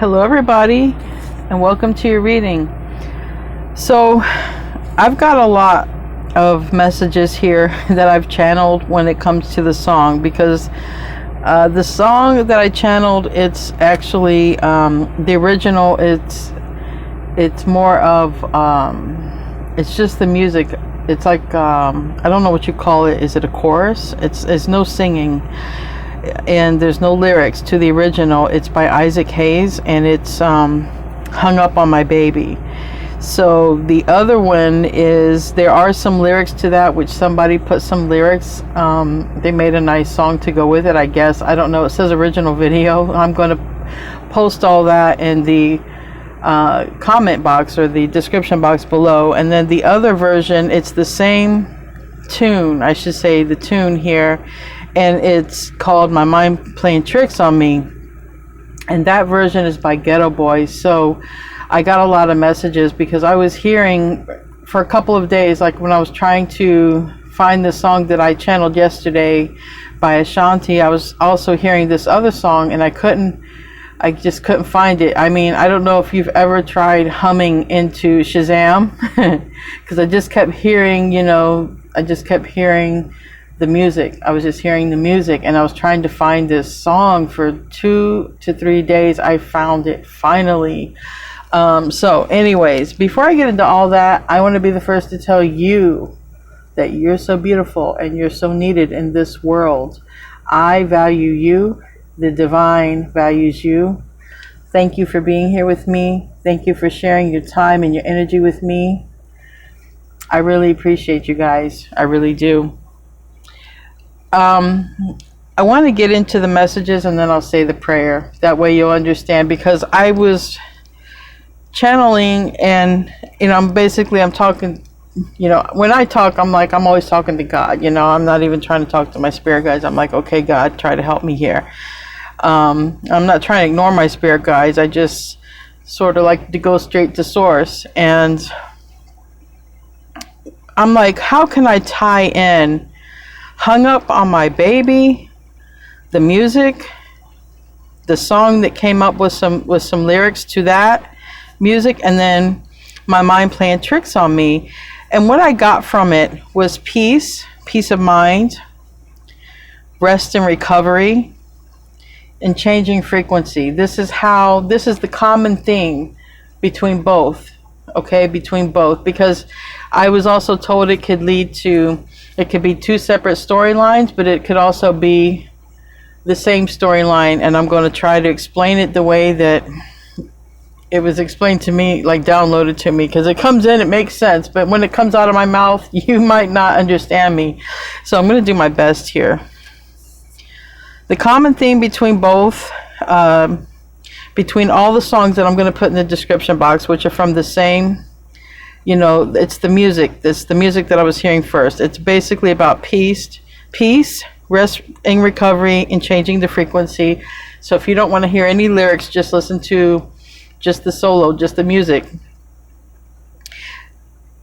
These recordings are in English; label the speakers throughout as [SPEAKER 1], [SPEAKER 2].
[SPEAKER 1] Hello everybody, and welcome to your reading. So I've got a lot of messages here that I've channeled when it comes to the song, because the song that I channeled, it's actually the original. It's more of it's just the music. It's like I don't know what you call it. Is it a chorus? It's no singing, and there's no lyrics to the original. It's by Isaac Hayes, and it's Hung Up on My Baby. So the other one is, there are some lyrics to that, which somebody put some lyrics. They made a nice song to go with it, I guess. I don't know. It says original video. I'm going to post all that in the comment box or the description box below. And then the other version, it's the same tune, I should say, the tune here, and it's called My Mind Playing Tricks on Me, and that version is by Geto. So I got a lot of messages because I was hearing for a couple of days, like when I was trying to find the song that I channeled yesterday by Ashanti, I was also hearing this other song, and I just couldn't find it. I mean, I don't know if you've ever tried humming into Shazam, because I just kept hearing, the music. I was just hearing the music, and I was trying to find this song for 2 to 3 days. I found it finally. So anyways, before I get into all that, I want to be the first to tell you that you're so beautiful and you're so needed in this world. I value you. The divine values you. Thank you for being here with me. Thank you for sharing your time and your energy with me. I really appreciate you guys. I really do. I want to get into the messages, and then I'll say the prayer. That way you'll understand, because I was channeling, and I'm talking, when I talk, I'm always talking to God. I'm not even trying to talk to my spirit guides. I'm like, okay, God, try to help me here. I'm not trying to ignore my spirit guides. I just sort of like to go straight to source, and I'm like, how can I tie in Hung Up on My Baby, the music, the song that came up with some lyrics to that music, and then My Mind Playing Tricks on Me. And what I got from it was peace of mind, rest and recovery, and changing frequency. This is the common thing between both. Okay, between both, because I was also told it could be two separate storylines, but it could also be the same storyline, and I'm going to try to explain it the way that it was explained to me, like downloaded to me, because it comes in, it makes sense, but when it comes out of my mouth, you might not understand me. So I'm going to do my best here. The common theme between both, between all the songs that I'm going to put in the description box, which are from the same, it's the music. It's the music that I was hearing first. It's basically about peace, rest and recovery, and changing the frequency. So if you don't want to hear any lyrics, just listen to just the solo, just the music.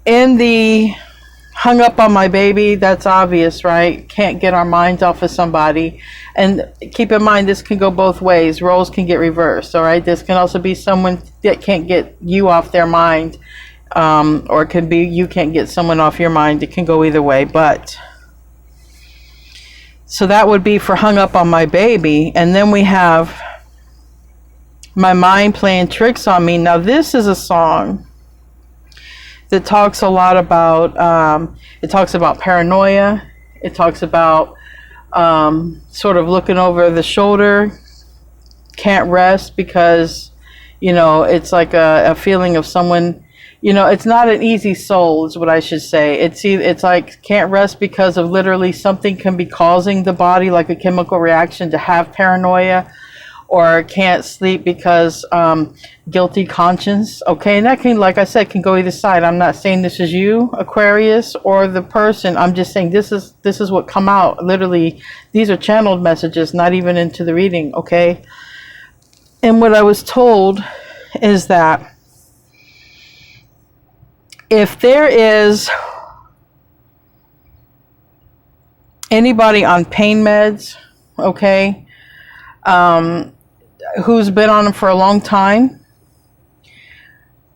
[SPEAKER 1] In the Hung Up on My Baby, that's obvious, right? Can't get our minds off of somebody. And keep in mind, this can go both ways. Roles can get reversed, all right? This can also be someone that can't get you off their mind, or it can be you can't get someone off your mind. It can go either way. But so that would be for Hung Up on My Baby. And then we have My Mind Playing Tricks on Me. Now this is a song that talks a lot about, it talks about paranoia. It talks about sort of looking over the shoulder, can't rest because, it's like a feeling of someone, it's not an easy soul is what I should say. It's like can't rest because of literally something can be causing the body, like a chemical reaction, to have paranoia, or can't sleep because guilty conscience. Okay, and that can, like I said, can go either side. I'm not saying this is you, Aquarius, or the person. I'm just saying this is what come out. Literally, these are channeled messages, not even into the reading. Okay, and what I was told is that if there is anybody on pain meds, okay, who's been on them for a long time,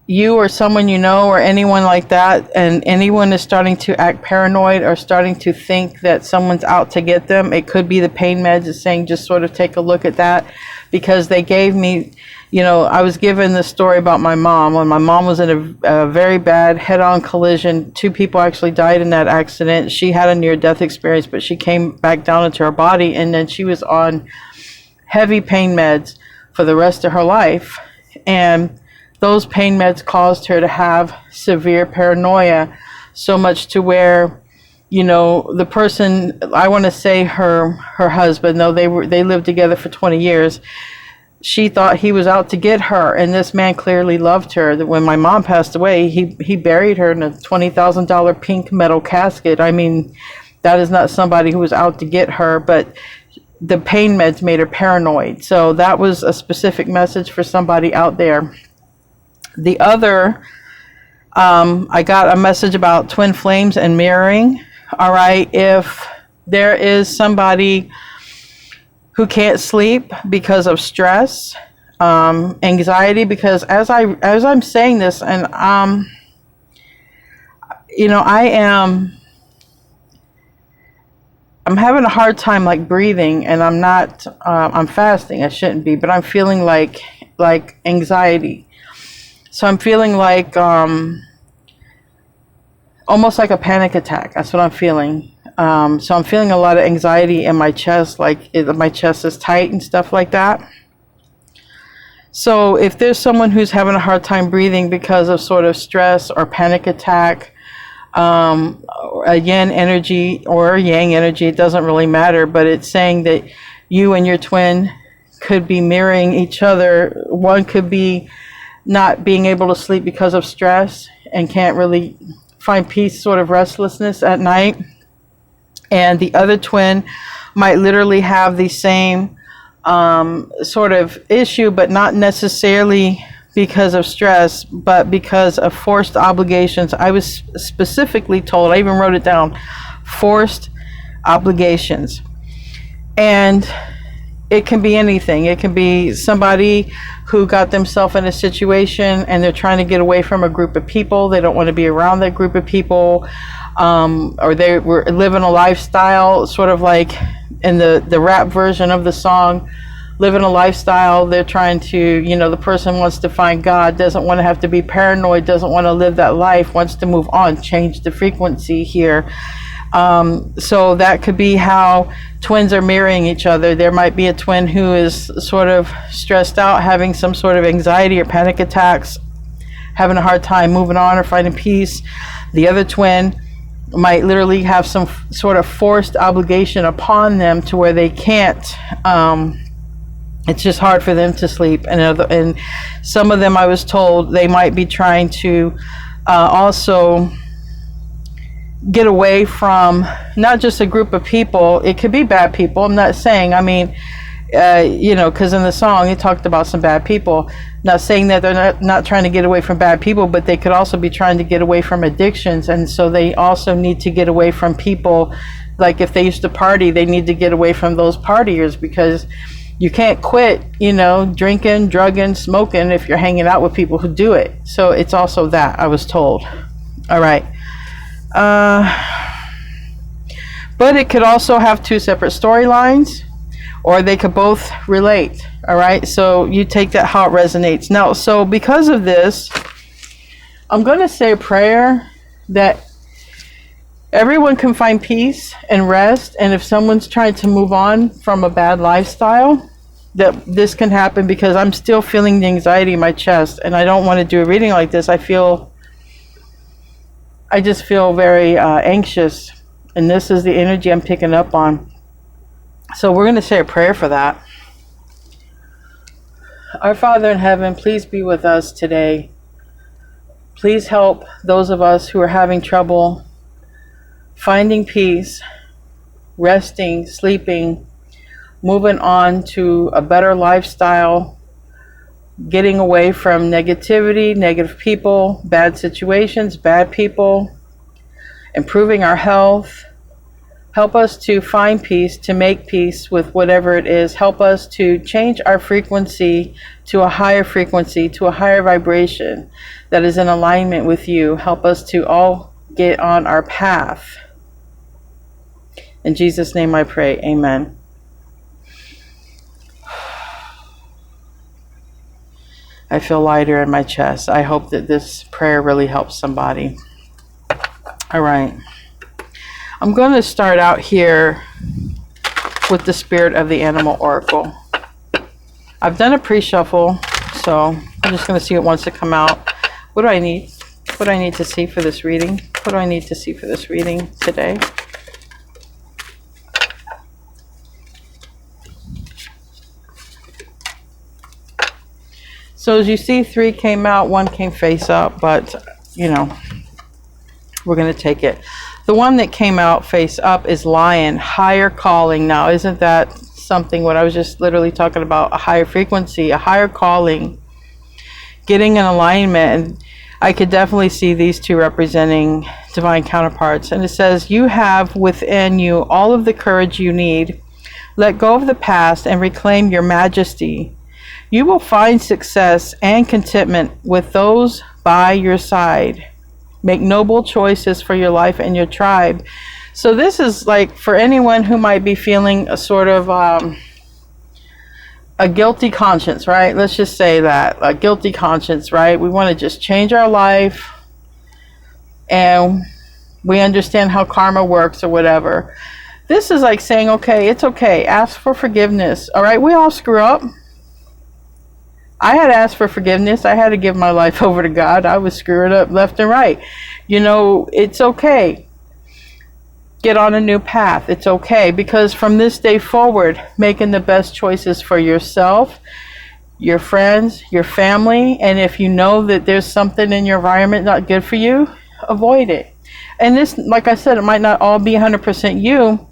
[SPEAKER 1] you or someone you know or anyone like that, and anyone is starting to act paranoid or starting to think that someone's out to get them, it could be the pain meds is saying just sort of take a look at that, because they gave me, I was given the story about my mom. When my mom was in a very bad head-on collision, 2 people actually died in that accident. She had a near-death experience, but she came back down into her body, and then she was on heavy pain meds for the rest of her life. And those pain meds caused her to have severe paranoia, so much to where, the person, I want to say her husband, though they lived together for 20 years, she thought he was out to get her, and this man clearly loved her. When my mom passed away, he buried her in a $20,000 pink metal casket. I mean, that is not somebody who was out to get her, but the pain meds made her paranoid. So that was a specific message for somebody out there. The other, I got a message about twin flames and mirroring. All right, if there is somebody who can't sleep because of stress, anxiety, because as I'm saying this, and I'm having a hard time like breathing, and I'm fasting. I shouldn't be, but I'm feeling like anxiety. So I'm feeling like almost like a panic attack. That's what I'm feeling. So I'm feeling a lot of anxiety in my chest, my chest is tight and stuff like that. So if there's someone who's having a hard time breathing because of sort of stress or panic attack, a yin energy or yang energy, it doesn't really matter, but it's saying that you and your twin could be mirroring each other. One could be not being able to sleep because of stress and can't really find peace, sort of restlessness at night. And the other twin might literally have the same sort of issue, but not necessarily because of stress, but because of forced obligations. I was specifically told, I even wrote it down, forced obligations. And it can be anything. It can be somebody who got themselves in a situation and they're trying to get away from a group of people. They don't want to be around that group of people. Or they were living a lifestyle, sort of like in the rap version of the song, living a lifestyle. They're trying to, the person wants to find God, doesn't want to have to be paranoid, doesn't want to live that life, wants to move on, change the frequency here. So that could be how twins are mirroring each other. There might be a twin who is sort of stressed out, having some sort of anxiety or panic attacks, having a hard time moving on or finding peace. The other twin might literally have some sort of forced obligation upon them to where they can't, it's just hard for them to sleep. And some of them, I was told, they might be trying to also get away from not just a group of people. It could be bad people. I'm not saying, because in the song he talked about some bad people. Not saying that they're not trying to get away from bad people, but they could also be trying to get away from addictions. And so they also need to get away from people. Like if they used to party, they need to get away from those partiers, because you can't quit, drinking, drugging, smoking if you're hanging out with people who do it. So it's also that, I was told. All right. But it could also have 2 separate storylines, or they could both relate. All right, so you take that how it resonates. Now, so because of this, I'm going to say a prayer that everyone can find peace and rest. And if someone's trying to move on from a bad lifestyle, that this can happen, because I'm still feeling the anxiety in my chest, and I don't want to do a reading like this. I just feel very anxious, and this is the energy I'm picking up on. So we're going to say a prayer for that. Our Father in heaven, please be with us today. Please help those of us who are having trouble finding peace, resting, sleeping, moving on to a better lifestyle, getting away from negativity, negative people, bad situations, bad people, improving our health, Help us to find peace, to make peace with whatever it is. Help us to change our frequency to a higher frequency, to a higher vibration that is in alignment with you. Help us to all get on our path. In Jesus' name I pray, amen. I feel lighter in my chest. I hope that this prayer really helps somebody. All right. I'm going to start out here with the Spirit of the Animal Oracle. I've done a pre-shuffle, so I'm just going to see what wants to come out. What do I need? What do I need to see for this reading? What do I need to see for this reading today? So as you see, 3 came out, 1 came face up, but, you know, we're going to take it. The one that came out face up is Lion, higher calling. Now, isn't that something, what I was just literally talking about, a higher frequency, a higher calling, getting in alignment. And I could definitely see these two representing divine counterparts. And it says, you have within you all of the courage you need. Let go of the past and reclaim your majesty. You will find success and contentment with those by your side. Make noble choices for your life and your tribe. So this is like for anyone who might be feeling a sort of a guilty conscience, right? Let's just say that, a guilty conscience, right? We want to just change our life, and we understand how karma works or whatever. This is like saying, okay, it's okay. Ask for forgiveness. All right, we all screw up. I had asked for forgiveness. I had to give my life over to God. I was screwing up left and right. You know, it's okay. Get on a new path. It's okay, because from this day forward, making the best choices for yourself, your friends, your family, and if you know that there's something in your environment not good for you, avoid it. And this, like I said, it might not all be 100% you.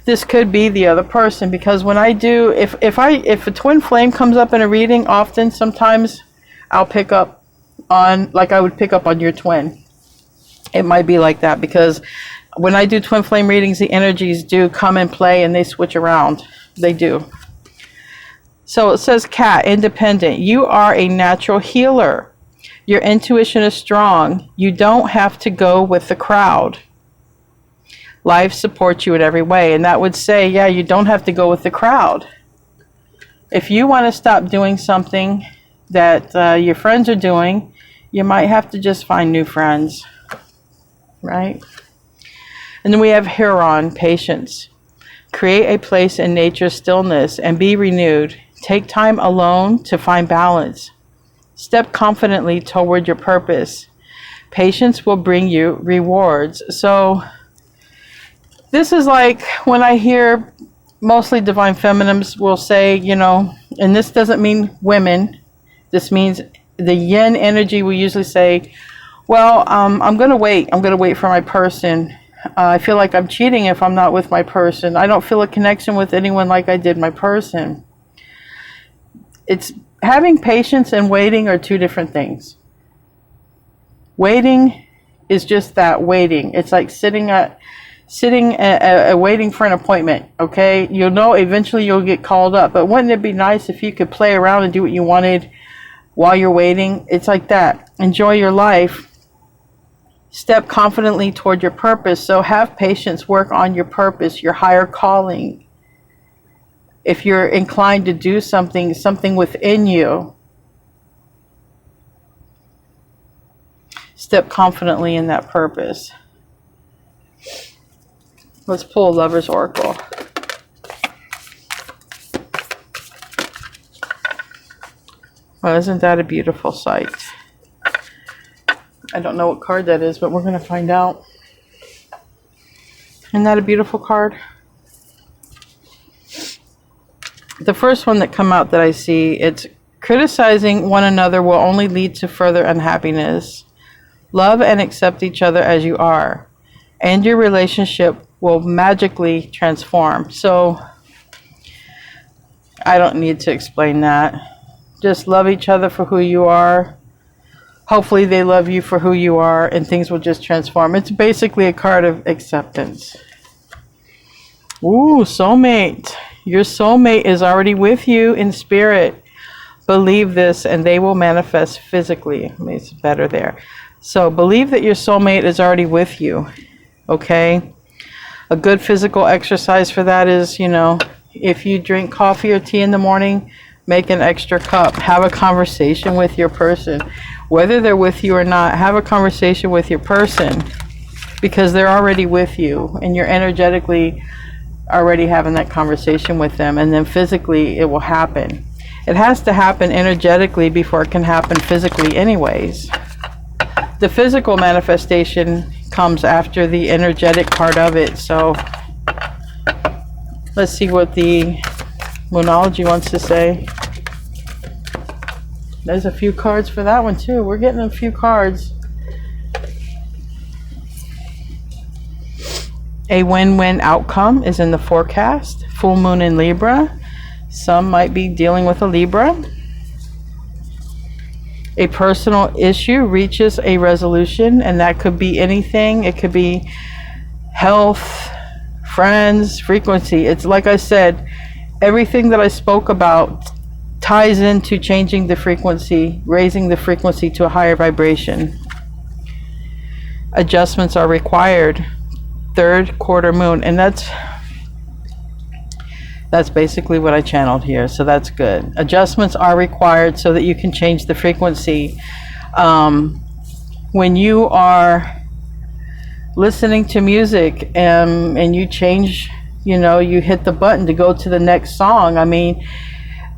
[SPEAKER 1] This could be the other person, because when I do, if a twin flame comes up in a reading, often, sometimes I'll pick up on, like I would pick up on your twin. It might be like that, because when I do twin flame readings, the energies do come and play and they switch around. They do. So it says, Cat, independent. You are a natural healer. Your intuition is strong. You don't have to go with the crowd. Life supports you in every way. And that would say, yeah, you don't have to go with the crowd. If you want to stop doing something that your friends are doing, you might have to just find new friends, right? And then we have Huron, patience. Create a place in nature's stillness and be renewed. Take time alone to find balance. Step confidently toward your purpose. Patience will bring you rewards. So this is like when I hear mostly divine feminines will say, you know, and this doesn't mean women. This means the yin energy will usually say, well, I'm going to wait. I'm going to wait for my person. I feel like I'm cheating if I'm not with my person. I don't feel a connection with anyone like I did my person. It's having patience and waiting are two different things. Waiting is just that, waiting. It's like sitting waiting for an appointment, okay? You'll know eventually you'll get called up, but wouldn't it be nice if you could play around and do what you wanted while you're waiting? It's like that. Enjoy your life. Step confidently toward your purpose. So have patience, work on your purpose, your higher calling. If you're inclined to do something within you, step confidently in that purpose. Let's pull a Lover's Oracle. Well, isn't that a beautiful sight? I don't know what card that is, but we're going to find out. Isn't that a beautiful card? The first one that come out that I see, it's criticizing one another will only lead to further unhappiness. Love and accept each other as you are, and your relationship will magically transform. So I don't need to explain that. Just love each other for who you are. Hopefully they love you for who you are, and things will just transform. It's basically a card of acceptance. Ooh, soulmate. Your soulmate is already with you in spirit. Believe this and they will manifest physically. It's better there. So believe that your soulmate is already with you. Okay? A good physical exercise for that is, if you drink coffee or tea in the morning, make an extra cup. Have a conversation with your person. Whether they're with you or not, have a conversation with your person because they're already with you and you're energetically already having that conversation with them, and then physically it will happen. It has to happen energetically before it can happen physically anyways. The physical manifestation comes after the energetic part of it. So let's see what the Moonology wants to say. There's a few cards for that one too. We're getting a few cards. A win-win outcome is in the forecast. Full moon in Libra. Some might be dealing with a Libra. A personal issue reaches a resolution, and that could be anything. It could be health, friends, frequency. It's like I said, everything that I spoke about ties into changing the frequency, raising the frequency to a higher vibration. Adjustments are required. Third quarter moon, and that's basically what I channeled here, so that's good. Adjustments are required so that you can change the frequency. When you are listening to music and you change, you hit the button to go to the next song,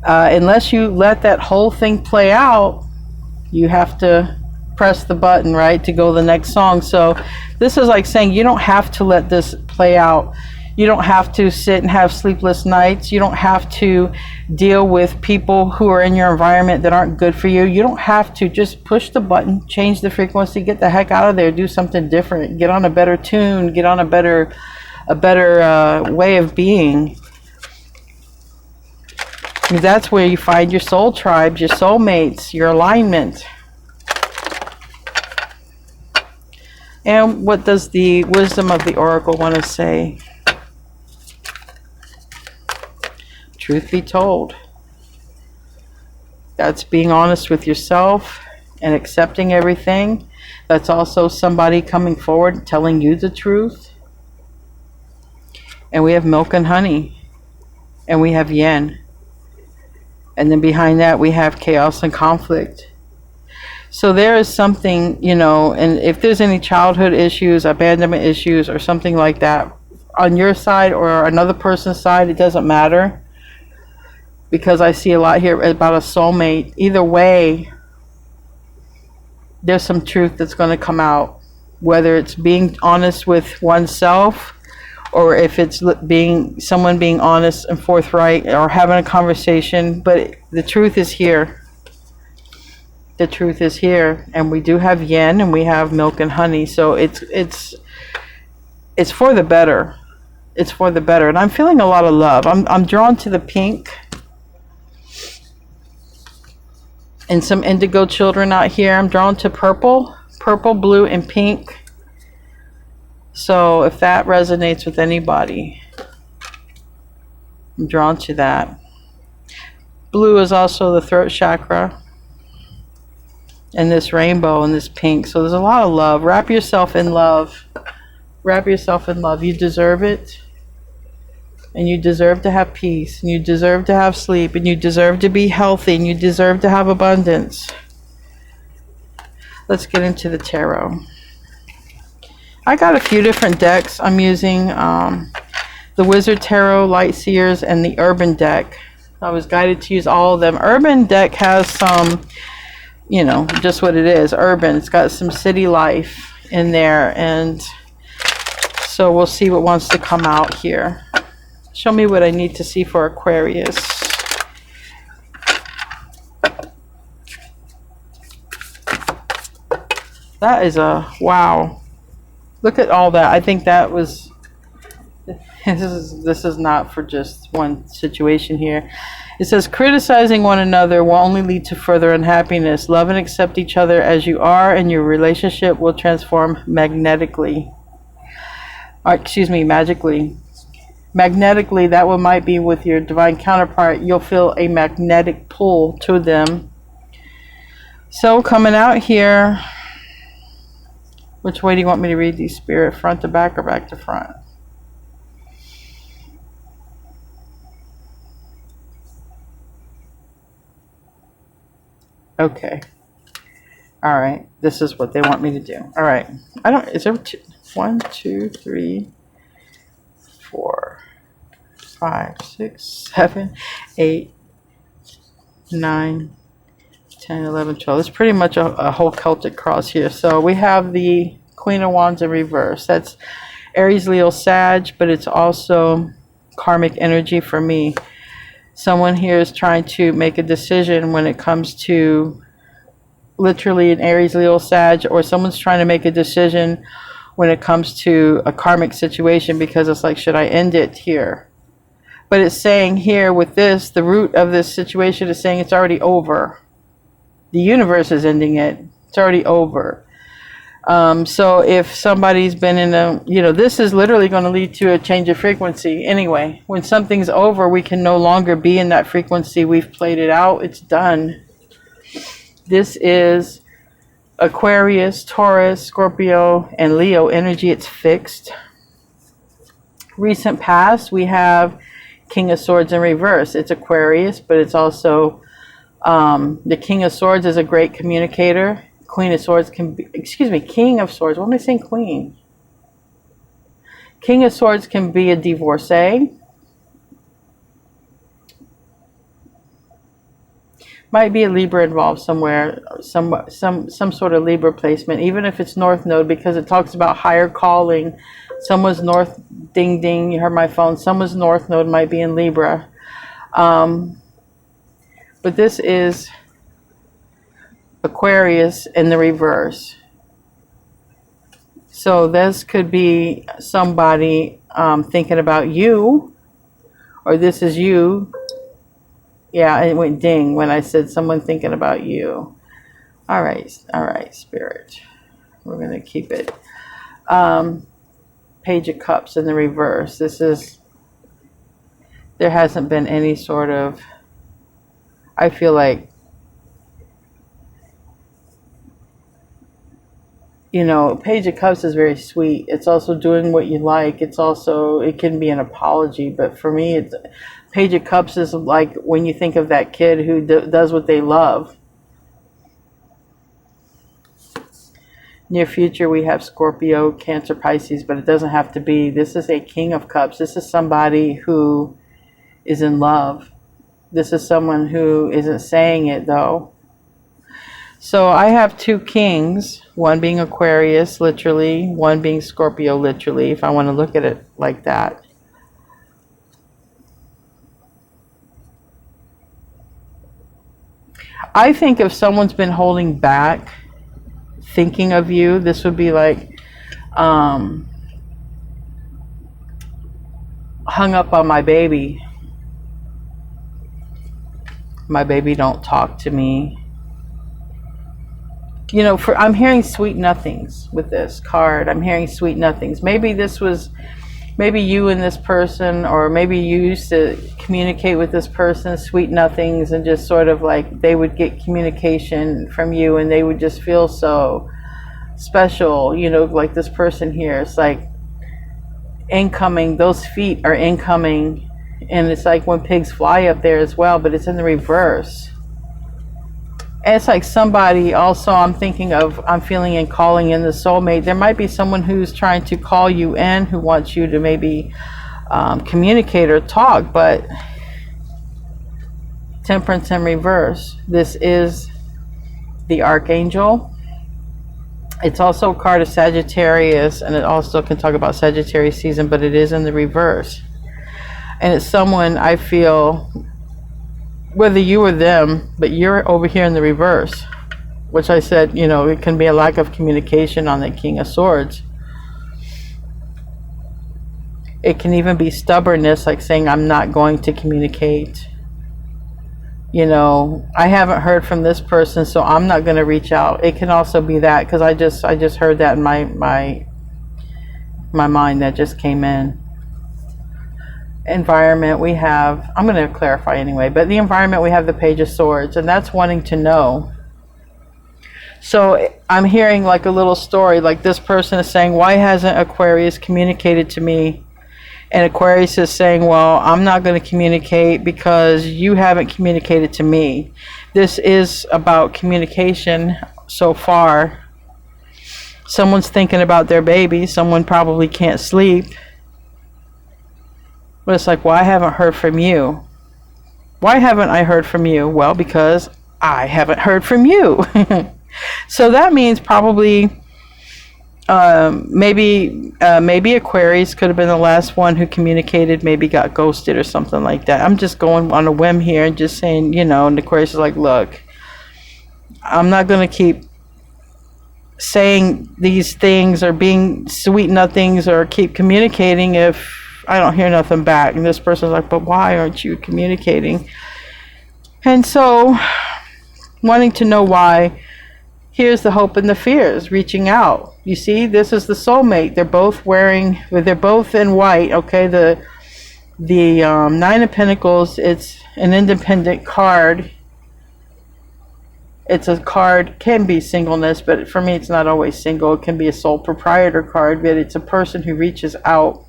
[SPEAKER 1] unless you let that whole thing play out, you have to press the button, right, to go to the next song. So this is like saying you don't have to let this play out. You don't have to sit and have sleepless nights. You don't have to deal with people who are in your environment that aren't good for you. You don't have to. Just push the button, change the frequency, get the heck out of there, do something different, get on a better tune, get on a better way of being. That's where you find your soul tribes, your soulmates, your alignment. And what does the wisdom of the oracle want to say? Truth be told, that's being honest with yourself and accepting everything. That's also somebody coming forward telling you the truth. And we have milk and honey, and we have yen, and then behind that we have chaos and conflict. So there is something, and if there's any childhood issues, abandonment issues, or something like that on your side or another person's side, it doesn't matter. Because I see a lot here about a soulmate. Either way, there's some truth that's going to come out. Whether it's being honest with oneself, or if it's someone being honest and forthright, or having a conversation. But the truth is here. The truth is here, and we do have yen and we have milk and honey, so it's for the better. It's for the better, and I'm feeling a lot of love. I'm drawn to the pink, and some indigo children out here. I'm drawn to purple, blue, and pink. So if that resonates with anybody, I'm drawn to that. Blue is also the throat chakra. And this rainbow and this pink. So there's a lot of love. Wrap yourself in love. Wrap yourself in love. You deserve it. And you deserve to have peace. And you deserve to have sleep. And you deserve to be healthy. And you deserve to have abundance. Let's get into the tarot. I got a few different decks. I'm using the Wizard Tarot, Light Seers, and the Urban deck. I was guided to use all of them. Urban deck has some, just what it is, urban. It's got some city life in there, and so we'll see what wants to come out here. Show me what I need to see for Aquarius. That is a wow. Look at all that. I think that was this is not for just one situation here. It says criticizing one another will only lead to further unhappiness. Love and accept each other as you are, and your relationship will transform magically. magnetically, that one might be with your divine counterpart. You'll feel a magnetic pull to them. So coming out here, which way do you want me to read these, Spirit? Front to back or back to front? Okay. All right. This is what they want me to do. All right. I don't, is there 1, 2, 3, 4, 5, 6, 7, 8, 9, 10, 11, 12. It's pretty much a whole Celtic cross here. So we have the Queen of Wands in reverse. That's Aries, Leo, Sag, but it's also karmic energy for me. Someone here is trying to make a decision when it comes to literally an Aries, Leo, Sag, or someone's trying to make a decision when it comes to a karmic situation, because it's like, should I end it here? But it's saying here with this, the root of this situation is saying it's already over. The universe is ending it. It's already over. So if somebody's been in a, this is literally going to lead to a change of frequency. Anyway, when something's over, we can no longer be in that frequency. We've played it out. It's done. This is Aquarius, Taurus, Scorpio, and Leo energy. It's fixed. Recent past, we have King of Swords in reverse. It's Aquarius, but it's also the King of Swords is a great communicator. Queen of Swords can be, King of Swords. What am I saying? Queen. King of Swords can be a divorcee. Might be a Libra involved somewhere, some sort of Libra placement, even if it's North Node, because it talks about higher calling. Someone's North, ding ding, you heard my phone. Someone's North Node might be in Libra. But this is Aquarius in the reverse. So this could be somebody thinking about you, or this is you. Yeah, it went ding when I said someone thinking about you. All right, Spirit. We're going to keep it. Page of Cups in the reverse. This is, there hasn't been any sort of, I feel like, Page of Cups is very sweet. It's also doing what you like. It's also, it can be an apology, but for me, it's, Page of Cups is like when you think of that kid who does what they love. Near future, we have Scorpio, Cancer, Pisces, but it doesn't have to be. This is a King of Cups. This is somebody who is in love. This is someone who isn't saying it, though. So I have two kings, one being Aquarius, literally, one being Scorpio, literally, if I want to look at it like that. I think if someone's been holding back, thinking of you, this would be like hung up on my baby. My baby don't talk to me. I'm hearing sweet nothings with this card. I'm hearing sweet nothings. Maybe this was, maybe you and this person, or maybe you used to communicate with this person, sweet nothings, and just sort of like they would get communication from you and they would just feel so special, like this person here. It's like incoming, those feet are incoming, and it's like when pigs fly up there as well, but it's in the reverse. And it's like somebody also, I'm feeling and calling in the soulmate. There might be someone who's trying to call you in, who wants you to maybe communicate or talk, but Temperance in reverse. This is the Archangel. It's also a card of Sagittarius, and it also can talk about Sagittarius season, but it is in the reverse. And it's someone I feel, whether you or them, but you're over here in the reverse, which I said, it can be a lack of communication on the King of Swords. It can even be stubbornness, like saying, I'm not going to communicate. I haven't heard from this person, so I'm not going to reach out. It can also be that, because I just heard that in my mind that just came in. environment we have, I'm going to clarify anyway, but the environment we have the Page of Swords, and that's wanting to know. So I'm hearing like a little story, like this person is saying, why hasn't Aquarius communicated to me? And Aquarius is saying, well, I'm not going to communicate because you haven't communicated to me. This is about communication so far. Someone's thinking about their baby. Someone probably can't sleep. But it's like, well, I haven't heard from you. Why haven't I heard from you? Well, because I haven't heard from you. So that means probably maybe Aquarius could have been the last one who communicated, maybe got ghosted or something like that. I'm just going on a whim here and just saying, you know, and Aquarius is like, look, I'm not going to keep saying these things or being sweet nothings or keep communicating if I don't hear nothing back. And this person's like, but why aren't you communicating? And so, wanting to know why, here's the hope and the fears, reaching out. You see, this is the soulmate. They're both in white, okay? The Nine of Pentacles, it's an independent card. It's a card, can be singleness, but for me it's not always single. It can be a sole proprietor card, but it's a person who reaches out,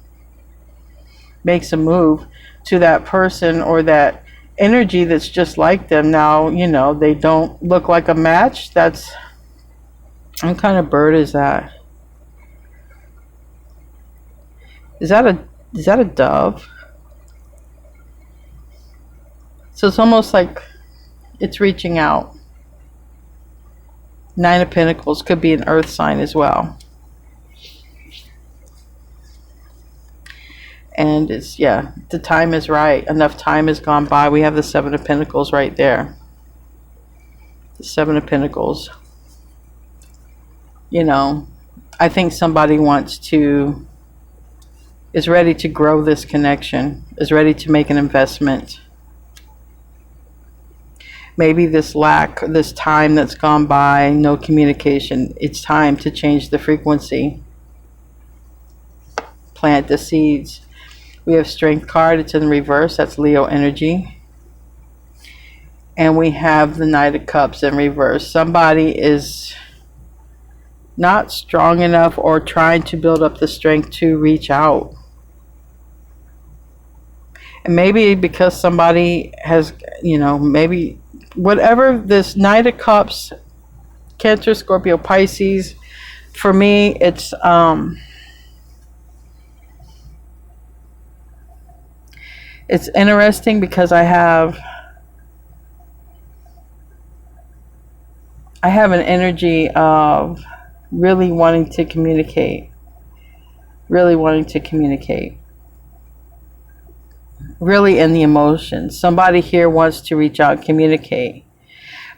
[SPEAKER 1] makes a move to that person or that energy that's just like them. Now, you know, they don't look like a match. That's, what kind of bird is that? Is that a dove? So it's almost like it's reaching out. Nine of Pentacles could be an earth sign as well. And it's, yeah, the time is right. Enough time has gone by. We have the Seven of Pentacles right there. The Seven of Pentacles. You know, I think somebody is ready to grow this connection, is ready to make an investment. Maybe this time that's gone by, no communication, it's time to change the frequency. Plant the seeds. We have Strength card, it's in reverse, that's Leo energy. And we have the Knight of Cups in reverse. Somebody is not strong enough or trying to build up the strength to reach out. And maybe because somebody has, you know, maybe whatever this Knight of Cups, Cancer, Scorpio, Pisces, for me it's interesting because I have an energy of really wanting to communicate, really in the emotions. Somebody here wants to reach out, communicate.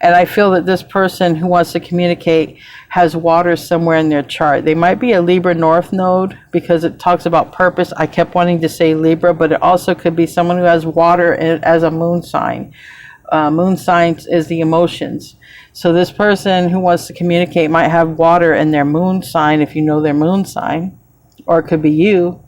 [SPEAKER 1] And I feel that this person who wants to communicate has water somewhere in their chart. They might be a Libra North node because it talks about purpose. I kept wanting to say Libra, but it also could be someone who has water as a moon sign. Moon sign is the emotions. So this person who wants to communicate might have water in their moon sign, if you know their moon sign, or it could be you.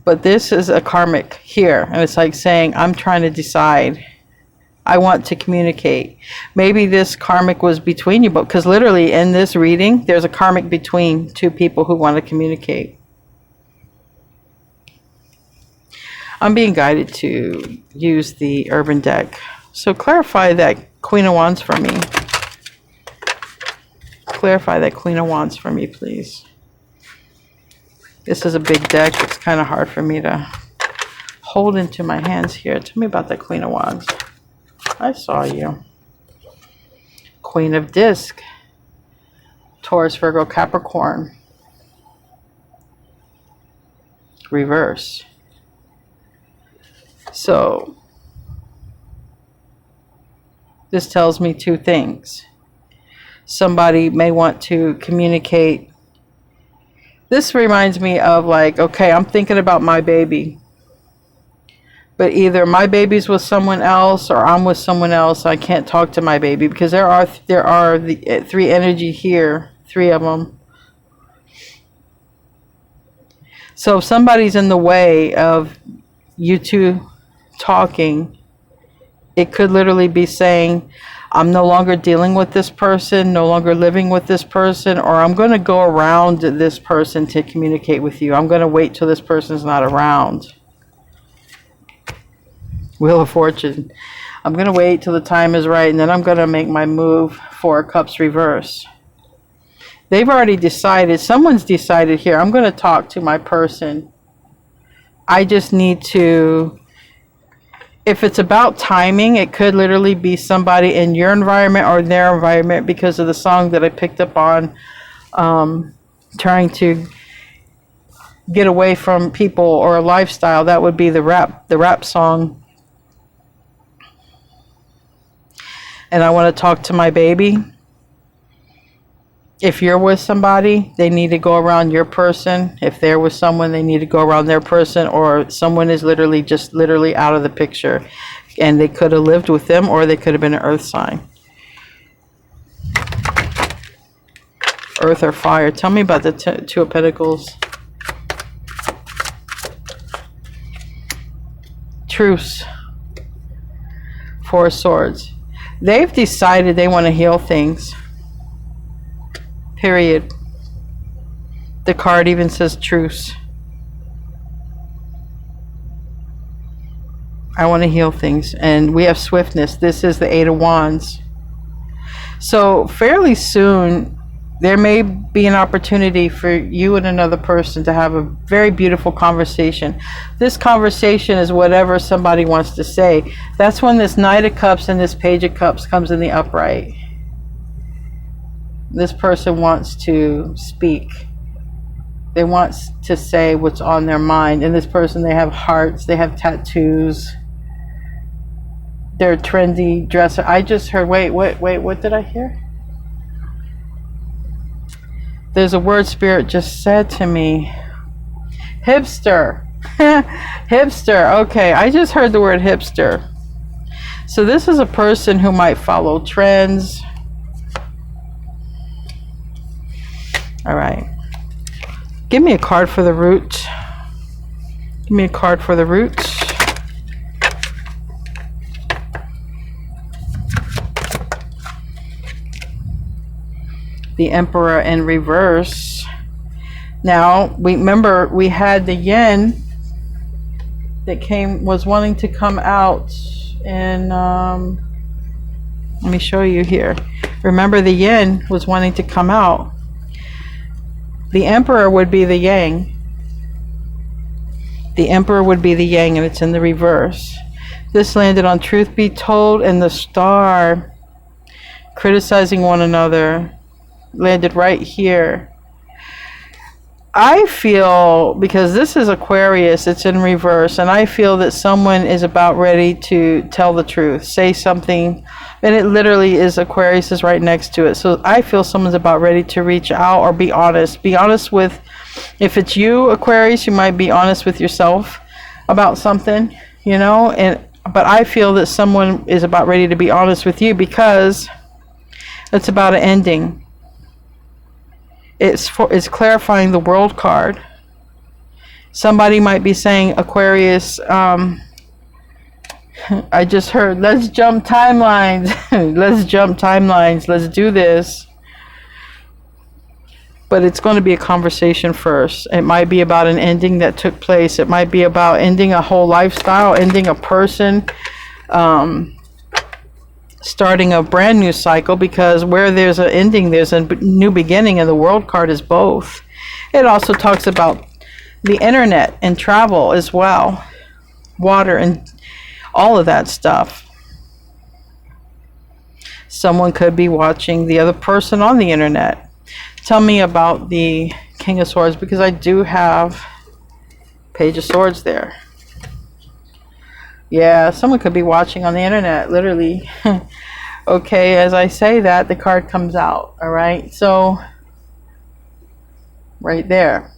[SPEAKER 1] But this is a karmic here, and it's like saying, I'm trying to decide. I want to communicate. Maybe this karmic was between you, but because literally in this reading, there's a karmic between two people who want to communicate. I'm being guided to use the Urban deck. So clarify that Queen of Wands for me. Clarify that Queen of Wands for me, please. This is a big deck. It's kind of hard for me to hold into my hands here. Tell me about that Queen of Wands. I saw you. Queen of Disc. Taurus, Virgo, Capricorn. Reverse. So, this tells me two things. Somebody may want to communicate. This reminds me of like, okay, I'm thinking about my baby. But either my baby's with someone else or I'm with someone else. I can't talk to my baby because there are the three energy here 3 of them. So if somebody's in the way of you two talking, it could literally be saying, I'm no longer dealing with this person, no longer living with this person, or I'm going to go around this person to communicate with you. I'm going to wait till this person's not around. Wheel of Fortune. I'm going to wait till the time is right, and then I'm going to make my move. 4 Cups reverse. They've already decided. Someone's decided here. I'm going to talk to my person. I just need to... If it's about timing, it could literally be somebody in your environment or their environment, because of the song that I picked up on, trying to get away from people or a lifestyle. That would be the rap song. And I want to talk to my baby. If you're with somebody, they need to go around your person. If they're with someone, they need to go around their person, or someone is literally out of the picture. And they could have lived with them, or they could have been an earth sign. Earth or fire. Tell me about the 2 of Pentacles. Truce. 4 of Swords. They've decided they want to heal things. Period. The card even says truce. I want to heal things. And we have swiftness. This is the 8 of Wands. So fairly soon, there may be an opportunity for you and another person to have a very beautiful conversation. This conversation is whatever somebody wants to say. That's when this Knight of Cups and this Page of Cups comes in the upright. This person wants to speak. They want to say what's on their mind. And this person, they have hearts, they have tattoos. They're a trendy dresser. I just heard, wait, what did I hear? There's a word Spirit just said to me. Hipster. Hipster. Okay, I just heard the word hipster. So this is a person who might follow trends. All right. Give me a card for the root. Give me a card for the root. The Emperor in reverse. Now, remember we had the yen that was wanting to come out, and let me show you here. Remember, the yen was wanting to come out. The Emperor would be the yang. The Emperor would be the yang, and it's in the reverse. This landed on Truth Be Told and the Star. Criticizing one another. Landed right here. I feel, because this is Aquarius, it's in reverse, and I feel that someone is about ready to tell the truth, say something, and it literally is, Aquarius is right next to it. So I feel someone's about ready to reach out or be honest. Be honest with, if it's you, Aquarius, you might be honest with yourself about something, you know, but I feel that someone is about ready to be honest with you, because it's about an ending. It's clarifying the World card. Somebody might be saying, Aquarius, I just heard, let's jump timelines. Let's jump timelines. Let's do this. But it's going to be a conversation first. It might be about an ending that took place. It might be about ending a whole lifestyle, ending a person, starting a brand new cycle, because where there's an ending, there's a new beginning, and the World card is both. It also talks about the internet and travel as well, water and all of that stuff. Someone could be watching the other person on the internet. Tell me about the King of Swords, because I do have Page of Swords there. Yeah, someone could be watching on the internet, literally. Okay, as I say that, the card comes out. All right, so right there.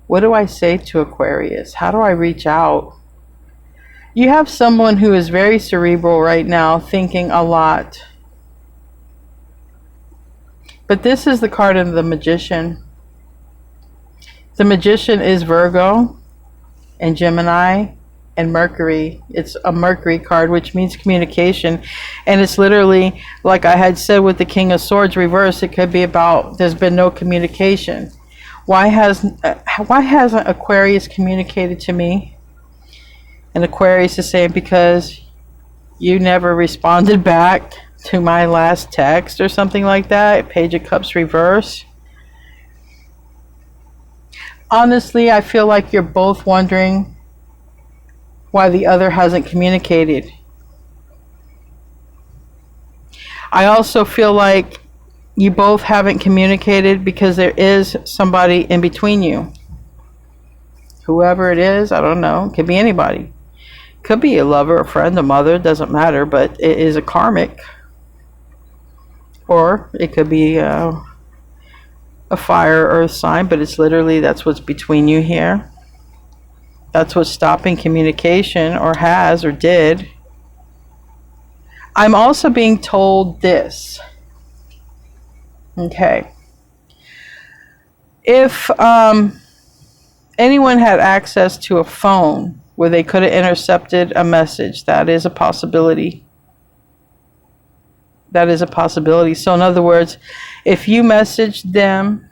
[SPEAKER 1] What do I say to Aquarius? How do I reach out? You have someone who is very cerebral right now, thinking a lot. But this is the card of the Magician. The Magician is Virgo and Gemini and Mercury. It's a Mercury card, which means communication. And it's literally, like I had said with the King of Swords reverse, it could be about there's been no communication. Why hasn't Aquarius communicated to me? And Aquarius is saying, because you never responded back to my last text or something like that. Page of Cups reverse. Honestly, I feel like you're both wondering why the other hasn't communicated. I also feel like you both haven't communicated because there is somebody in between you. Whoever it is, I don't know. It could be anybody. Could be a lover, a friend, a mother, doesn't matter, but it is a karmic. Or it could be a fire earth sign, but it's literally, that's what's between you here. That's what's stopping communication, or has, or did. I'm also being told this. Okay. If anyone had access to a phone where they could have intercepted a message, that is a possibility. That is a possibility. So in other words, if you messaged them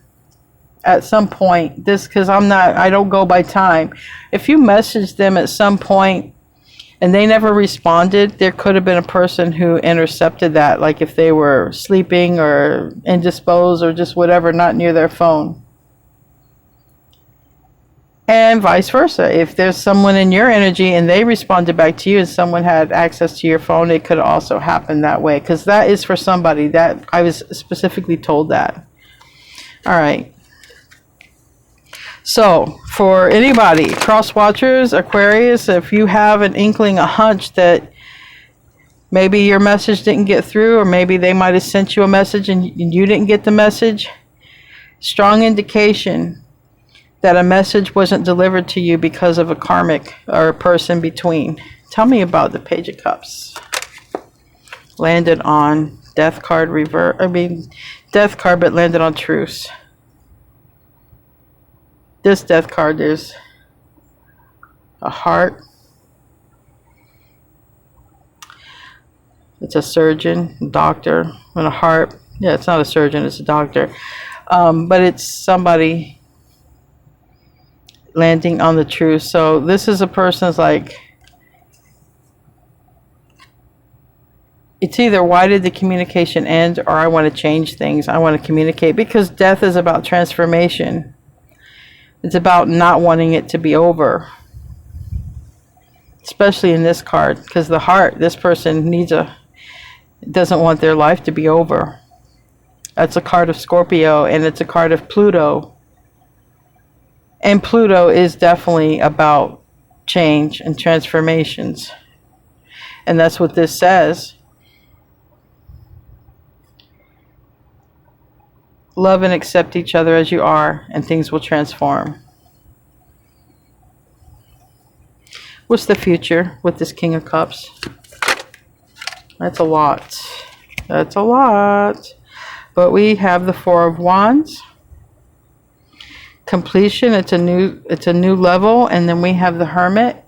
[SPEAKER 1] at some point, this, because I don't go by time. If you messaged them at some point and they never responded, there could have been a person who intercepted that, like if they were sleeping or indisposed or just whatever, not near their phone. And vice versa. If there's someone in your energy and they responded back to you and someone had access to your phone, it could also happen that way. Because that is for somebody. That I was specifically told that. All right. So for anybody, cross watchers, Aquarius, if you have an inkling, a hunch that maybe your message didn't get through, or maybe they might have sent you a message and you didn't get the message, strong indication that a message wasn't delivered to you because of a karmic or a person between. Tell me about the Page of Cups. Landed on Death card reverse. Death card, but landed on Truce. This Death card, there's a heart. It's a surgeon, doctor, and a heart. Yeah, it's not a surgeon, it's a doctor. But it's somebody landing on the truth. So this is a person's like, it's either why did the communication end, or I want to change things. I want to communicate, because death is about transformation. It's about not wanting it to be over. Especially in this card, because the heart, this person doesn't want their life to be over. That's a card of Scorpio, and it's a card of Pluto. And Pluto is definitely about change and transformations. And that's what this says. Love and accept each other as you are, and things will transform. What's the future with this King of Cups? That's a lot. That's a lot. But we have the Four of Wands. Completion, it's a new level. And then we have the Hermit,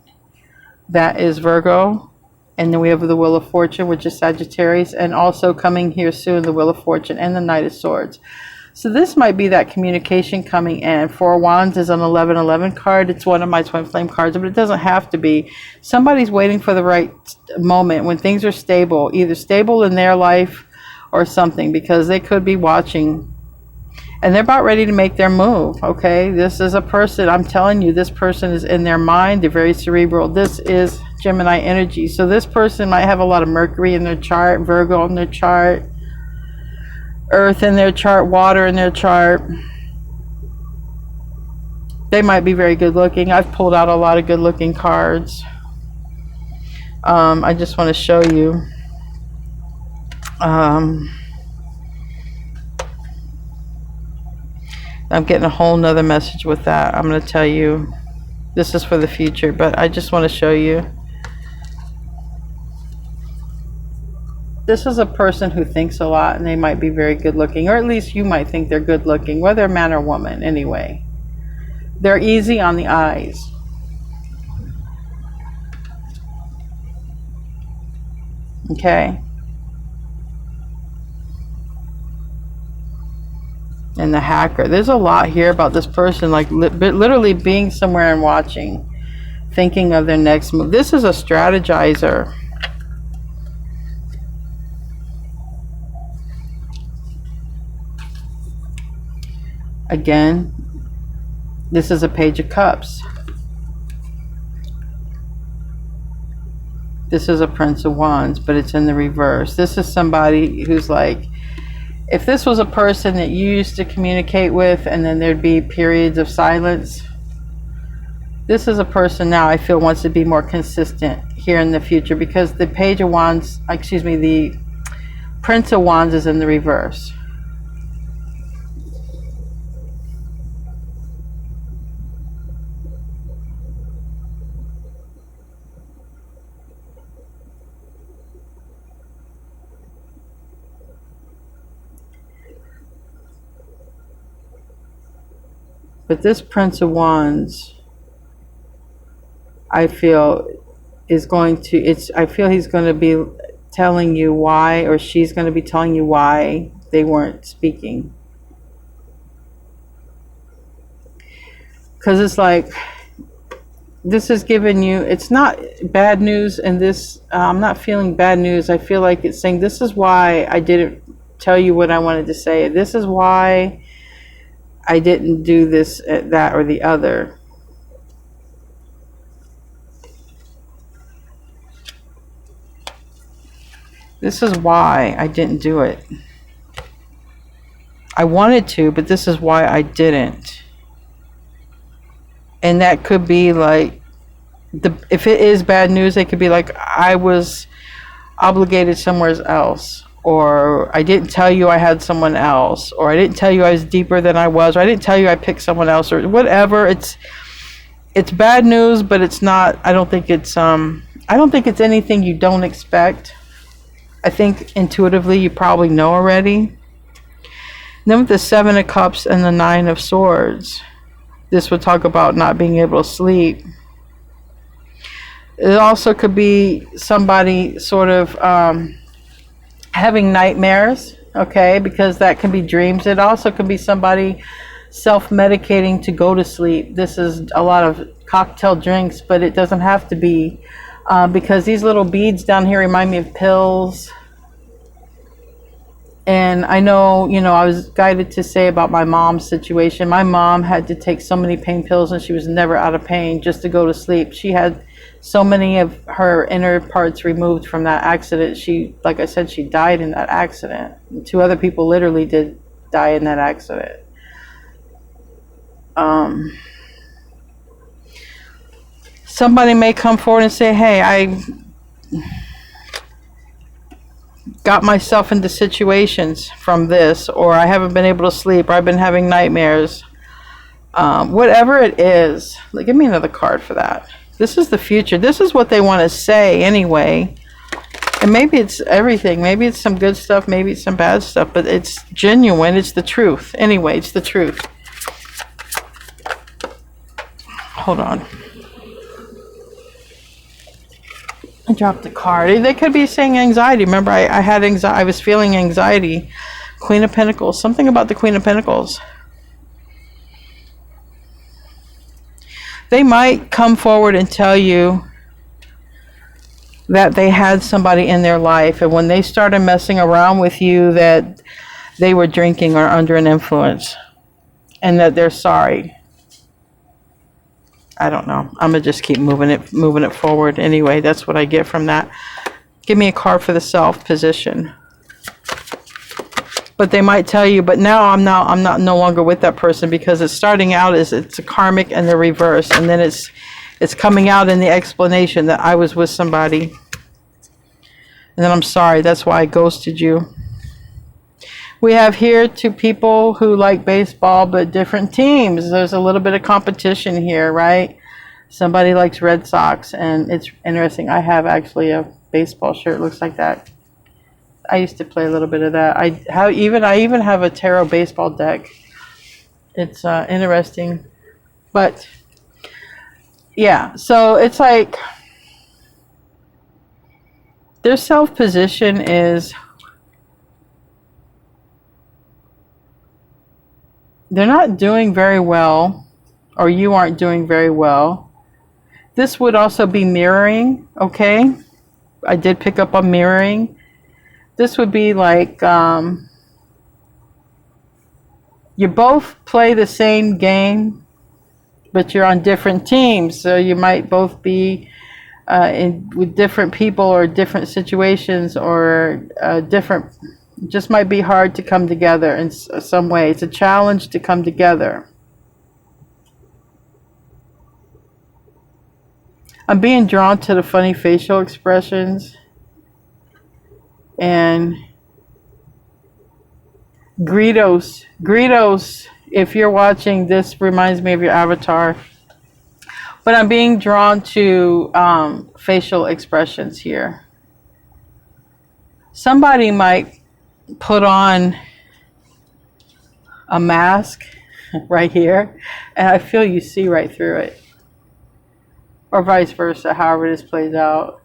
[SPEAKER 1] that is Virgo. And then we have the Wheel of Fortune, which is Sagittarius, and also coming here soon, the Wheel of Fortune and the Knight of Swords. So this might be that communication coming in. Four of Wands is an 1111 card. It's one of my twin flame cards, but it doesn't have to be. Somebody's waiting for the right moment when things are stable, either stable in their life or something, because they could be watching. And they're about ready to make their move, okay? This is a person, I'm telling you, this person is in their mind. They're very cerebral. This is Gemini energy. So this person might have a lot of Mercury in their chart, Virgo in their chart, Earth in their chart, water in their chart. They might be very good looking. I've pulled out a lot of good looking cards. I just want to show you. I'm getting a whole nother message with that. I'm going to tell you, this is for the future, but I just want to show you. this is a person who thinks a lot, and they might be very good looking, or at least you might think they're good looking, whether man or woman anyway. They're easy on the eyes. Okay. And the hacker. There's a lot here about this person, like literally being somewhere and watching, thinking of their next move. This is a strategizer. Again, this is a Page of Cups. This is a Prince of Wands, but it's in the reverse. This is somebody who's like, if this was a person that you used to communicate with and then there'd be periods of silence, this is a person now I feel wants to be more consistent here in the future, because the Page of Wands, excuse me, the Prince of Wands is in the reverse. But this Prince of Wands, I feel, is going to, I feel he's going to be telling you why, or she's going to be telling you why they weren't speaking. Because it's like, this is giving you, it's not bad news, and this, I'm not feeling bad news. I feel like it's saying, this is why I didn't tell you what I wanted to say. This is why I didn't do this, that, or the other. This is why I didn't do it. I wanted to, but this is why I didn't. And that could be like, if it is bad news, it could be like, I was obligated somewhere else, or I didn't tell you I had someone else, or I didn't tell you I was deeper than I was, or I didn't tell you I picked someone else, or whatever. It's bad news, but it's not, I don't think it's anything you don't expect. I think intuitively you probably know already. And then with the Seven of Cups and the Nine of Swords, this would talk about not being able to sleep. It also could be somebody sort of having nightmares, okay, because that can be dreams. It also could be somebody self-medicating to go to sleep. This is a lot of cocktail drinks, but it doesn't have to be, because these little beads down here remind me of pills. And I know, I was guided to say about my mom's situation. My mom had to take so many pain pills, and she was never out of pain just to go to sleep. She had so many of her inner parts removed from that accident. Like I said, she died in that accident. And 2 other people literally did die in that accident. Somebody may come forward and say, hey, I got myself into situations from this, or I haven't been able to sleep, or I've been having nightmares. Whatever it is, give me another card for that. This is the future. This is what they want to say anyway. And maybe it's everything. Maybe it's some good stuff. Maybe it's some bad stuff. But it's genuine. It's the truth. Anyway, it's the truth. Hold on. I dropped the card. They could be saying anxiety. Remember, I had anxiety. I was feeling anxiety. Queen of Pentacles. Something about the Queen of Pentacles. They might come forward and tell you that they had somebody in their life, and when they started messing around with you, that they were drinking or under an influence, and that they're sorry. I don't know. I'm gonna just keep moving it forward. Anyway, that's what I get from that. Give me a card for the Self position. But they might tell you, but now I'm not no longer with that person, because it's starting out as it's a karmic and the reverse, and then it's coming out in the explanation that I was with somebody, and then I'm sorry, that's why I ghosted you. We have here 2 people who like baseball, but different teams. There's a little bit of competition here, right? Somebody likes Red Sox, and it's interesting. I have actually a baseball shirt, looks like that. I used to play a little bit of that. I even have a tarot baseball deck. It's interesting, but yeah. So it's like their self position is they're not doing very well, or you aren't doing very well. This would also be mirroring, okay? I did pick up on mirroring. This would be like you both play the same game, but you're on different teams. So you might both be with different people or different situations, or different. Just might be hard to come together in some way. It's a challenge to come together. I'm being drawn to the funny facial expressions and Greedos. Greedos, if you're watching, this reminds me of your avatar. But I'm being drawn to facial expressions here. Somebody might put on a mask right here, and I feel you see right through it. Or vice versa, however this plays out.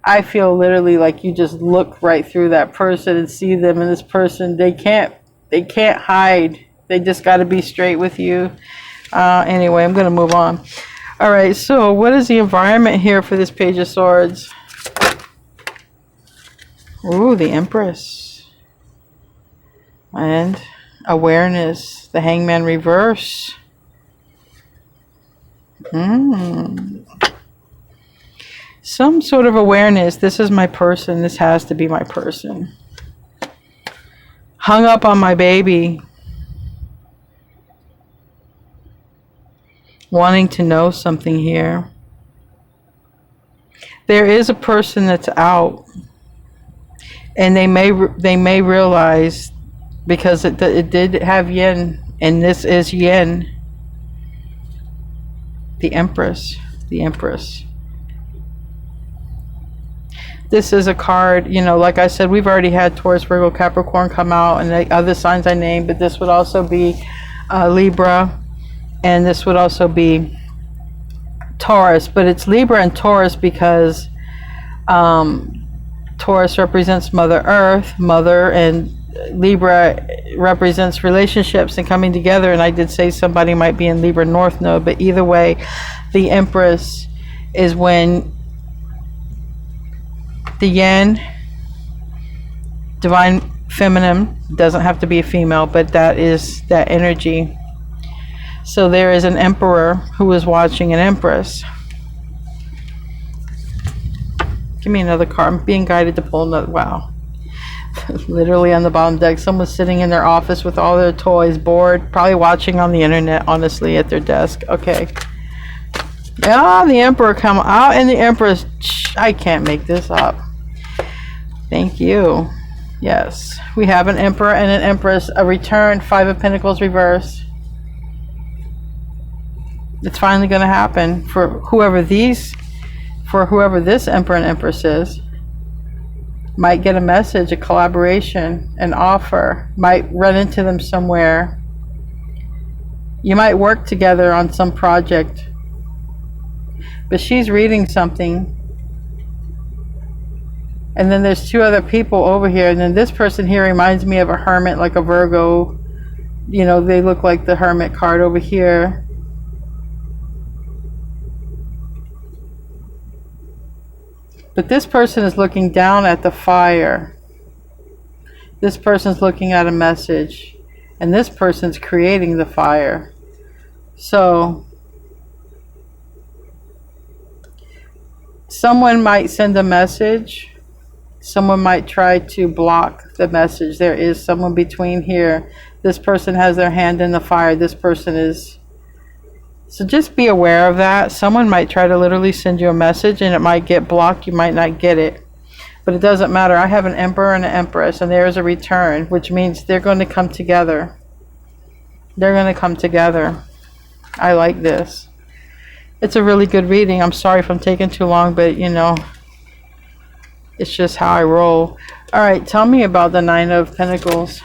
[SPEAKER 1] I feel literally like you just look right through that person and see them, and this person, they can't hide. They just got to be straight with you. Anyway, I'm going to move on. All right, so what is the environment here for this Page of Swords? Ooh, the Empress. And awareness, the Hangman reverse. Some sort of awareness. This is my person. This has to be my person. Hung up on my baby. Wanting to know something here. There is a person that's out. And they may realize, because it did have yin, and this is yin. The Empress. The Empress. This is a card, you know, like I said, we've already had Taurus, Virgo, Capricorn come out, and the other signs I named, but this would also be Libra, and this would also be Taurus. But it's Libra and Taurus because Taurus represents Mother Earth, Mother, and Libra represents relationships and coming together. And I did say somebody might be in Libra North Node, but either way, the Empress is when the Yin, Divine Feminine, doesn't have to be a female, but that is that energy. So there is an Emperor who is watching an Empress. Give me another card. I'm being guided to pull another. Wow. Literally on the bottom deck, someone's sitting in their office with all their toys, bored, probably watching on the internet, honestly, at their desk. Okay. Ah, the Emperor come out, and the Empress. I can't make this up. Thank you. Yes, we have an Emperor and an Empress. A return. 5 of Pentacles reverse. It's finally going to happen for whoever this Emperor and Empress is. Might get a message, a collaboration, an offer. Might run into them somewhere. You might work together on some project. But she's reading something. And then there's 2 other people over here. And then this person here reminds me of a hermit, like a Virgo. You know, they look like the Hermit card over here. But this person is looking down at the fire. This person's looking at a message. And this person's creating the fire. So someone might send a message. Someone might try to block the message. There is someone between here. This person has their hand in the fire. This person is. So just be aware of that. Someone might try to literally send you a message and it might get blocked. You might not get it. But it doesn't matter. I have an Emperor and an Empress, and there is a return, which means they're going to come together. They're going to come together. I like this. It's a really good reading. I'm sorry if I'm taking too long, but you know, It's just how I roll. All right, tell me about the Nine of Pentacles.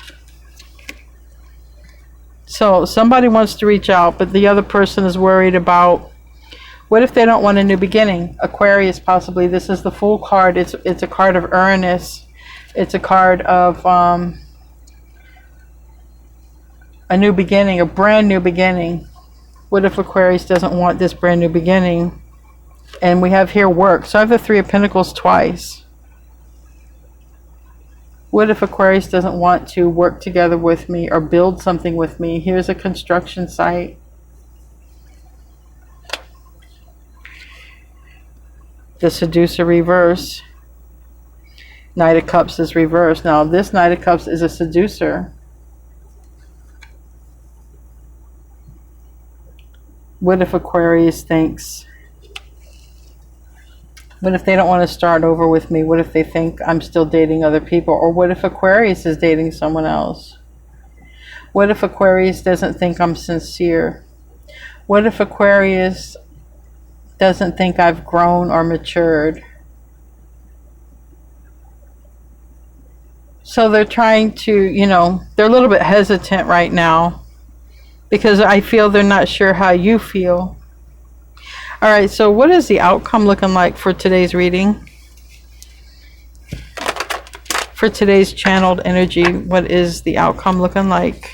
[SPEAKER 1] So somebody wants to reach out, but the other person is worried about, what if they don't want a new beginning? Aquarius, possibly. This is the Fool card. It's a card of Uranus. It's a card of a new beginning, a brand new beginning. What if Aquarius doesn't want this brand new beginning? And we have here work. So I have the Three of Pentacles twice. What if Aquarius doesn't want to work together with me or build something with me? Here's a construction site. The Seducer reverse. Knight of Cups is reversed. Now this Knight of Cups is a seducer. What if Aquarius thinks, what if they don't want to start over with me? What if they think I'm still dating other people? Or what if Aquarius is dating someone else? What if Aquarius doesn't think I'm sincere? What if Aquarius doesn't think I've grown or matured? So they're trying to, you know, they're a little bit hesitant right now because I feel they're not sure how you feel. All right, so what is the outcome looking like for today's reading? For today's channeled energy, what is the outcome looking like?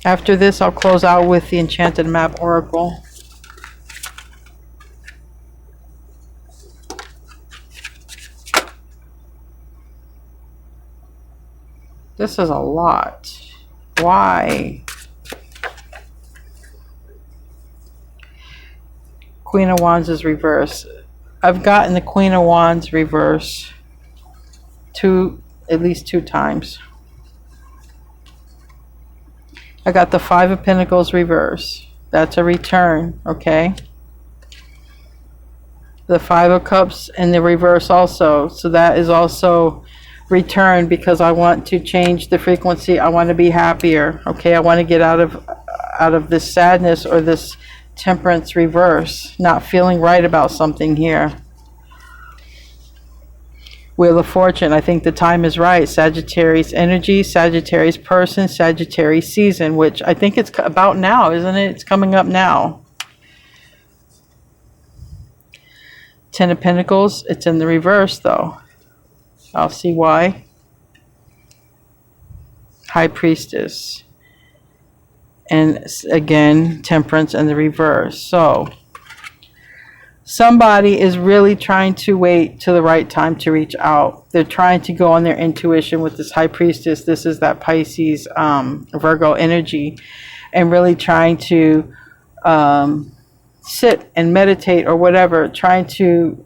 [SPEAKER 1] After this, I'll close out with the Enchanted Map Oracle. This is a lot. Why? Queen of Wands is reversed. I've gotten the Queen of Wands reverse at least two times. I got the Five of Pentacles reverse. That's a return, okay? The Five of Cups in the reverse also. So that is also return because I want to change the frequency. I want to be happier, okay? I want to get out of this sadness or this Temperance reverse, not feeling right about something here. Wheel of Fortune, I think the time is right. Sagittarius energy, Sagittarius person, Sagittarius season, which I think it's about now, isn't it? It's coming up now. Ten of Pentacles, it's in the reverse though. I'll see why. High Priestess. And again, Temperance in the reverse. So somebody is really trying to wait to the right time to reach out. They're trying to go on their intuition with this High Priestess. This is that Pisces, Virgo energy. And really trying to sit and meditate or whatever. Trying to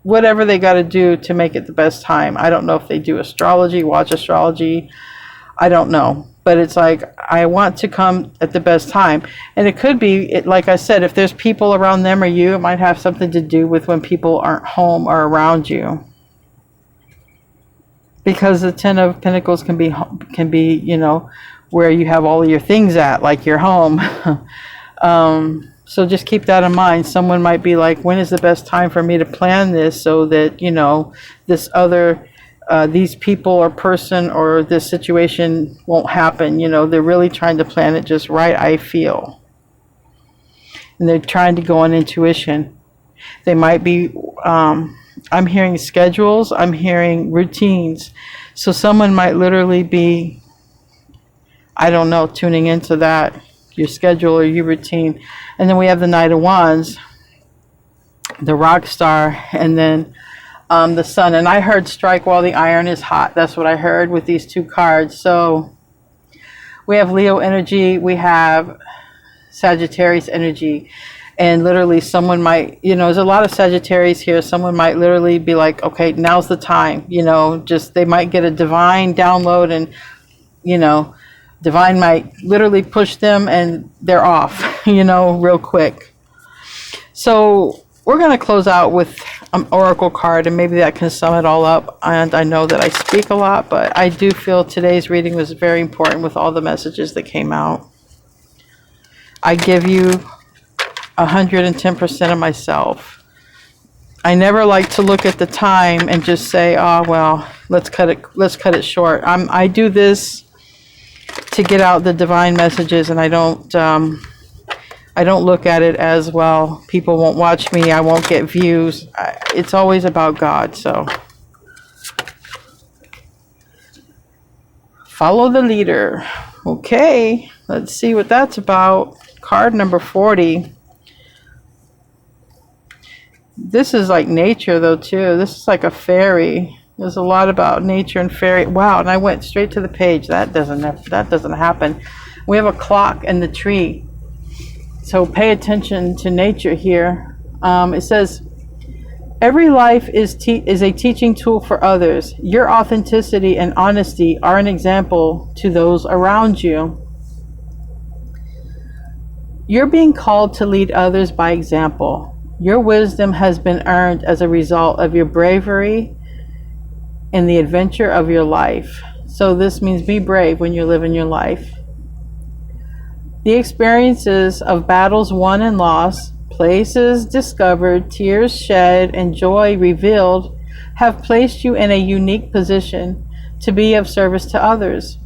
[SPEAKER 1] whatever they got to do to make it the best time. I don't know if they do astrology, watch astrology. I don't know. But it's like, I want to come at the best time. And it could be, like I said, if there's people around them or you, it might have something to do with when people aren't home or around you. Because the Ten of Pentacles can be, you know, where you have all of your things at, like your home. So just keep that in mind. Someone might be like, when is the best time for me to plan this so that, you know, this other, these people or person or this situation won't happen. You know, they're really trying to plan it just right, I feel. And they're trying to go on intuition. They might be, I'm hearing schedules, I'm hearing routines. So someone might literally be, I don't know, tuning into that, your schedule or your routine. And then we have the Knight of Wands, the Rock Star, and then the Sun. And I heard strike while the iron is hot. That's what I heard with these two cards. So we have Leo energy, we have Sagittarius energy, and literally someone might, you know, there's a lot of Sagittarius here. Someone might literally be like, okay, now's the time, you know, just they might get a divine download and, you know, divine might literally push them and they're off, you know, real quick. So we're going to close out with an oracle card, and maybe that can sum it all up. And I know that I speak a lot, but I do feel today's reading was very important with all the messages that came out. I give you 110% of myself. I never like to look at the time and just say, "Oh well, let's cut it short." I do this to get out the divine messages, and I don't look at it as, well, people won't watch me, I won't get views. It's always about God. So follow the leader. Okay, let's see what that's about. Card number 40. This is like nature though too. This is like a fairy. There's a lot about nature and fairy. Wow, and I went straight to the page. That doesn't happen. We have a clock in the tree. So pay attention to nature here. It says, every life is a teaching tool for others. Your authenticity and honesty are an example to those around you. You're being called to lead others by example. Your wisdom has been earned as a result of your bravery in the adventure of your life. So this means be brave when you're living your life. The experiences of battles won and lost, places discovered, tears shed, and joy revealed have placed you in a unique position to be of service to others.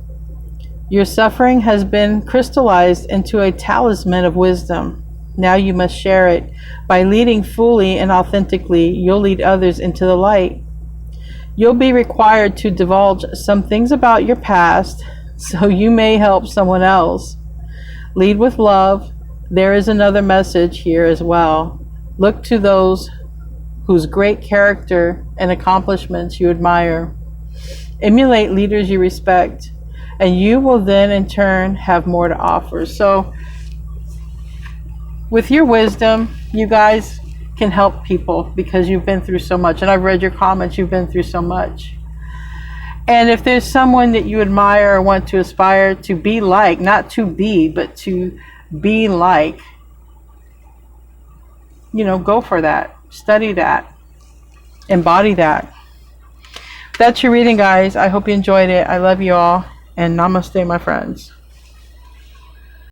[SPEAKER 1] Your suffering has been crystallized into a talisman of wisdom. Now you must share it. By leading fully and authentically, you'll lead others into the light. You'll be required to divulge some things about your past so you may help someone else. Lead with love. There is another message here as well. Look to those whose great character and accomplishments you admire. Emulate leaders you respect, and you will then in turn have more to offer. So with your wisdom, you guys can help people because you've been through so much. And I've read your comments, you've been through so much. And if there's someone that you admire or want to aspire to be like, not to be, but to be like, go for that. Study that. Embody that. That's your reading, guys. I hope you enjoyed it. I love you all. And namaste, my friends.